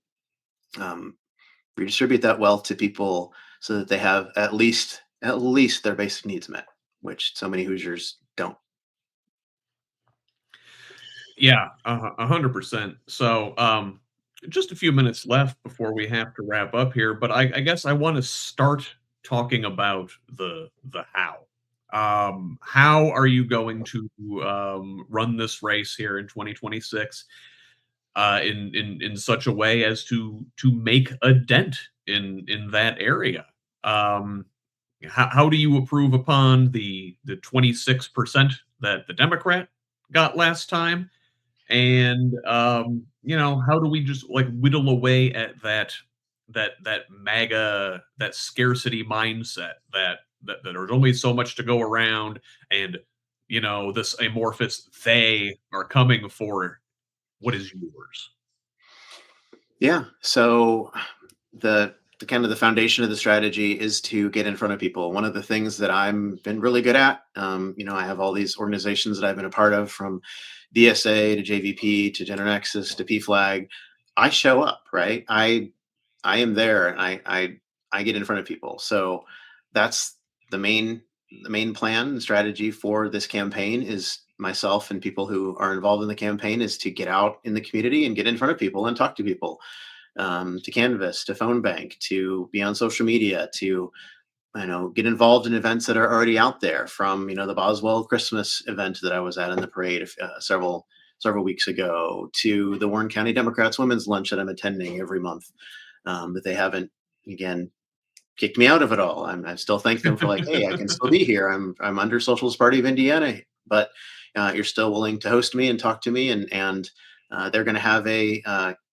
redistribute that wealth to people so that they have at least their basic needs met, which so many Hoosiers don't. Yeah, 100%. So, just a few minutes left before we have to wrap up here, but I guess I want to start talking about the how. How are you going to run this race here in 2026 in such a way as to make a dent in that area? Um, how do you approve upon the 26% that the Democrat got last time? And how do we just like whittle away at that MAGA, that scarcity mindset that there's only so much to go around, and this amorphous they are coming for what is yours. Yeah. So the kind of the foundation of the strategy is to get in front of people. One of the things that I'm been really good at, I have all these organizations that I've been a part of, from DSA to JVP to GenerNexus to PFLAG. I show up, right? I am there, and I get in front of people. So that's the main plan and strategy for this campaign is myself and people who are involved in the campaign is to get out in the community and get in front of people and talk to people, to canvas, to phone bank, to be on social media, to get involved in events that are already out there, from the Boswell Christmas event that I was at in the parade several weeks ago, to the Warren County Democrats Women's Lunch that I'm attending every month. But they haven't, again, kicked me out of it all. I still thank them for, like, hey, I can still be here. I'm under Socialist Party of Indiana, but you're still willing to host me and talk to me, and they're going to have a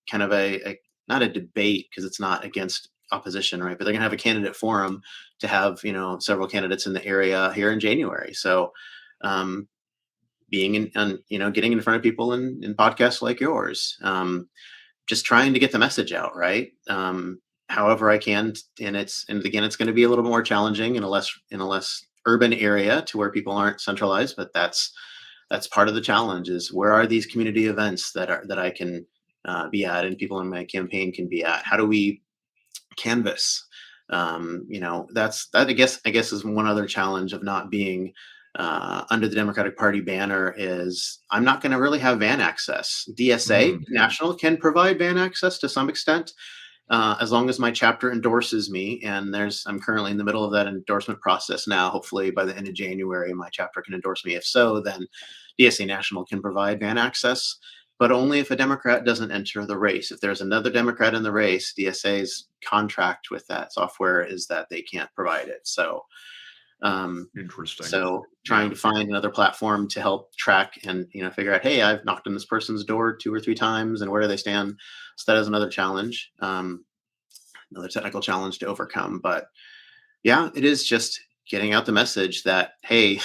kind of a not a debate, because it's not against opposition, right? But they're going to have a candidate forum to have several candidates in the area here in January. So um, being getting in front of people in podcasts like yours, just trying to get the message out, right? However I can, and again, it's going to be a little more challenging in a less urban area, to where people aren't centralized. But that's part of the challenge, is where are these community events that I can be at, and people in my campaign can be at? How do we canvas? That I guess is one other challenge of not being under the Democratic Party banner, is I'm not going to really have van access. DSA National can provide van access to some extent, as long as my chapter endorses me. And I'm currently in the middle of that endorsement process now. Hopefully by the end of January, my chapter can endorse me. If so, then DSA National can provide van access, but only if a Democrat doesn't enter the race. If there's another Democrat in the race, DSA's contract with that software is that they can't provide it. So Interesting. Trying to find another platform to help track and figure out, hey, I've knocked on this person's door 2 or 3 times, and where do they stand? So that is another challenge, another technical challenge to overcome. But yeah, it is just getting out the message that, hey,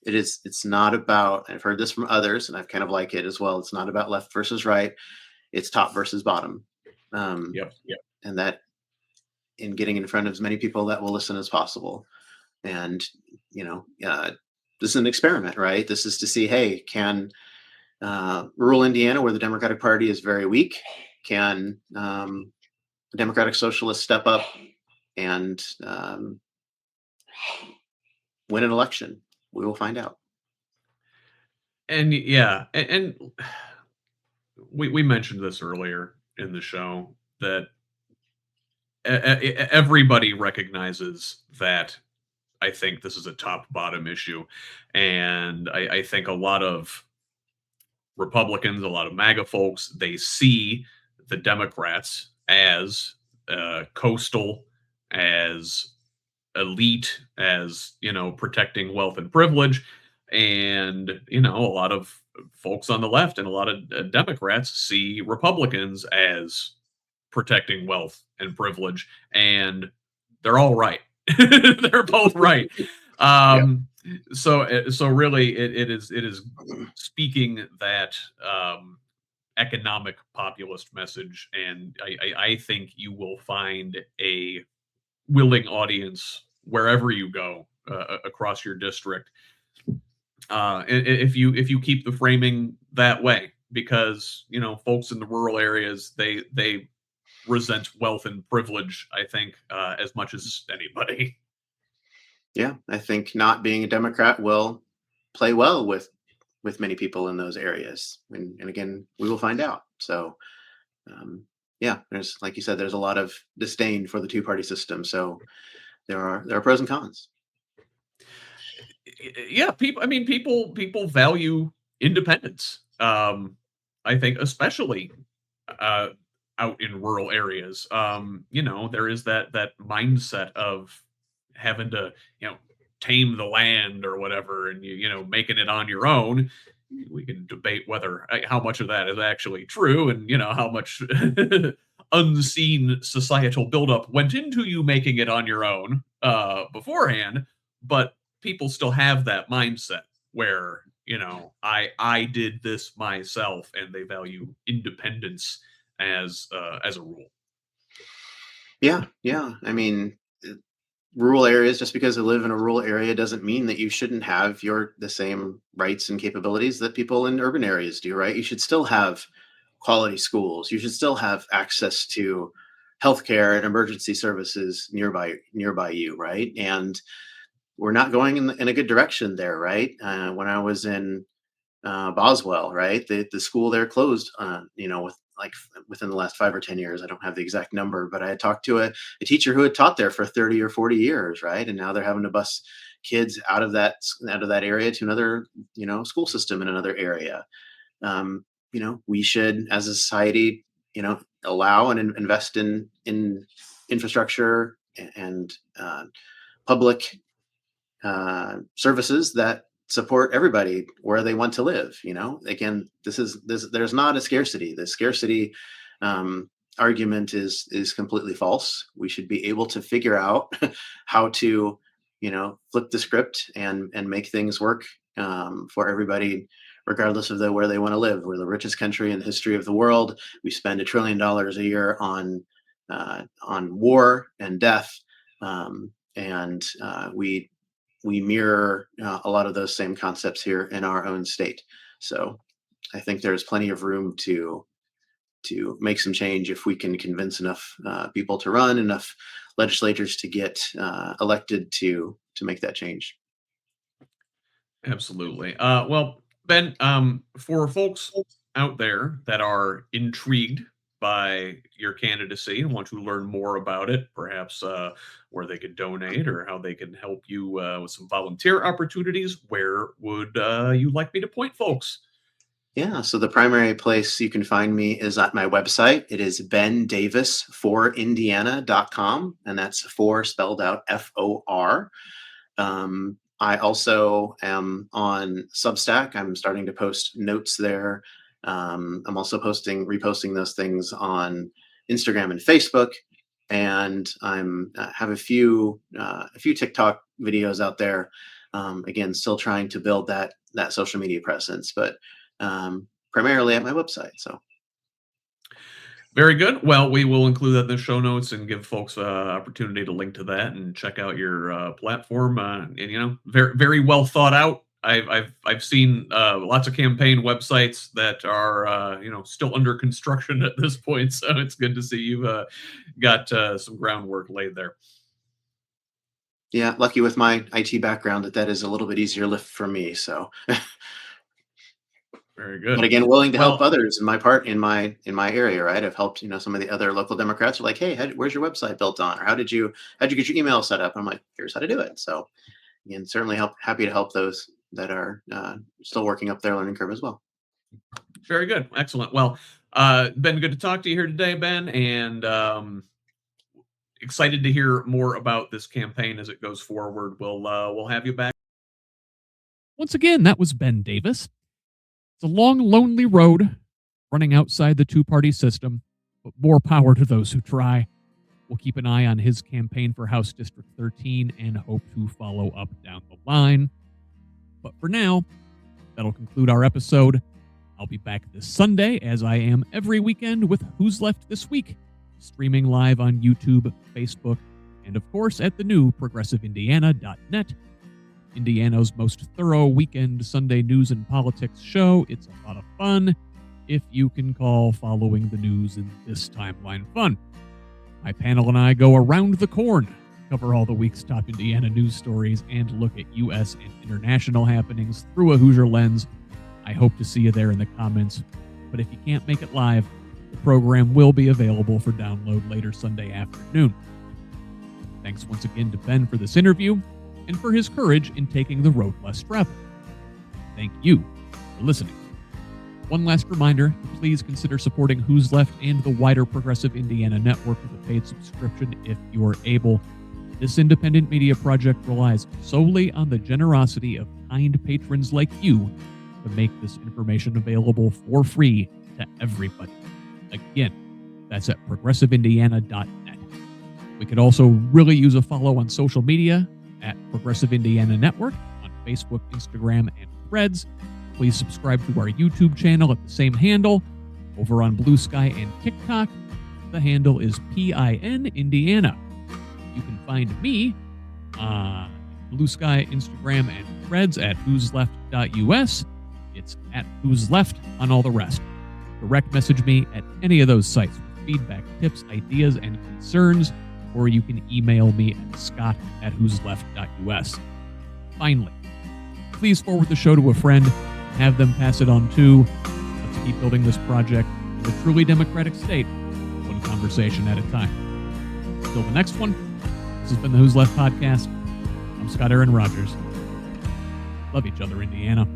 it's not about, I've heard this from others, and I've kind of like it as well. It's not about left versus right. It's top versus bottom. Yep. And that, in getting in front of as many people that will listen as possible. And this is an experiment, right? This is to see, hey, can rural Indiana, where the Democratic Party is very weak, can the Democratic Socialists step up and win an election? We will find out. And yeah, and we mentioned this earlier in the show, that everybody recognizes that. I think this is a top bottom issue, and I think a lot of Republicans, a lot of MAGA folks, they see the Democrats as coastal, as elite, as protecting wealth and privilege. And a lot of folks on the left and a lot of Democrats see Republicans as protecting wealth and privilege, and they're all right. They're both right. So really, it is speaking that economic populist message, and I think you will find a willing audience wherever you go across your district, if you keep the framing that way, because folks in the rural areas, they resent wealth and privilege, I think, as much as anybody. Yeah, I think not being a Democrat will play well with many people in those areas, and again, we will find out. So yeah, there's, like you said, there's a lot of disdain for the two-party system. So there are pros and cons. Yeah, people value independence. I think, especially uh, out in rural areas. There is that mindset of having to, tame the land or whatever, and making it on your own. We can debate whether how much of that is actually true, and how much unseen societal buildup went into you making it on your own beforehand. But people still have that mindset where I did this myself, and they value independence as a rule. Yeah, yeah. I mean, rural areas, just because you live in a rural area doesn't mean that you shouldn't have the same rights and capabilities that people in urban areas do, right? You should still have quality schools. You should still have access to healthcare and emergency services nearby you, right? And we're not going in a good direction there, right? When I was in Boswell, right, the school there closed, with like within the last 5 or 10 years. I don't have the exact number, but I had talked to a teacher who had taught there for 30 or 40 years, right? And now they're having to bus kids out of that area to another, school system in another area. We should, as a society, allow and invest in infrastructure and public services that support everybody where they want to live. Again, there's not a scarcity. The scarcity argument is completely false. We should be able to figure out how to, flip the script and make things work for everybody, regardless of where they want to live. We're the richest country in the history of the world. We spend $1 trillion a year on war and death, and we mirror a lot of those same concepts here in our own state. So I think there's plenty of room to make some change if we can convince enough people to run, enough legislators to get elected to make that change. Absolutely. Well, Ben, for folks out there that are intrigued by your candidacy and want to learn more about it, perhaps where they could donate or how they can help you with some volunteer opportunities, where would you like me to point folks? Yeah, so the primary place you can find me is at my website. It is bendavis4indiana.com, and that's for spelled out FOR. I also am on Substack. I'm starting to post notes there. I'm also reposting those things on Instagram and Facebook, and have a few TikTok videos out there. Again, still trying to build that social media presence, but primarily at my website. So. Very good. Well, we will include that in the show notes and give folks an opportunity to link to that and check out your platform. And very, very well thought out. I've seen lots of campaign websites that are still under construction at this point, so it's good to see you've got some groundwork laid there. Yeah, lucky with my IT background that is a little bit easier lift for me. So. Very good. But again, willing to help others in my area, right? I've helped, some of the other local Democrats are like, hey, where's your website built on? Or how'd you get your email set up? And I'm like, here's how to do it. So again, certainly happy to help those that are still working up their learning curve as well. Very good. Excellent. Well, Ben, good to talk to you here today, Ben, and excited to hear more about this campaign as it goes forward. We'll have you back. Once again, that was Ben Davis. It's a long, lonely road running outside the two-party system, but more power to those who try. We'll keep an eye on his campaign for House District 13 and hope to follow up down the line. But for now, that'll conclude our episode. I'll be back this Sunday, as I am every weekend, with Who's Left This Week, streaming live on YouTube, Facebook, and of course at the new progressiveindiana.net. Indiana's most thorough weekend Sunday news and politics show. It's a lot of fun, if you can call following the news in this timeline fun. My panel and I go around the corn, cover all the week's top Indiana news stories, and look at U.S. and international happenings through a Hoosier lens. I hope to see you there in the comments, but if you can't make it live, the program will be available for download later Sunday afternoon. Thanks once again to Ben for this interview, and for his courage in taking the road less traveled. Thank you for listening. One last reminder to please consider supporting Who's Left and the wider Progressive Indiana network with a paid subscription if you're able. This independent media project relies solely on the generosity of kind patrons like you to make this information available for free to everybody. Again, that's at progressiveindiana.net. We could also really use a follow on social media at Progressive Indiana Network on Facebook, Instagram, and Threads. Please subscribe to our YouTube channel at the same handle. Over on Blue Sky and TikTok, the handle is PIN Indiana. You can find me on Blue Sky, Instagram, and Threads at whosleft.us. It's at Who's Left on all the rest. Direct message me at any of those sites with feedback, tips, ideas, and concerns, or you can email me at scott@whosleft.us. Finally, please forward the show to a friend, have them pass it on too. Let's keep building this project in a truly democratic state, one conversation at a time. Until the next one, this has been the Who's Left podcast. I'm Scott Aaron Rogers. Love each other, Indiana.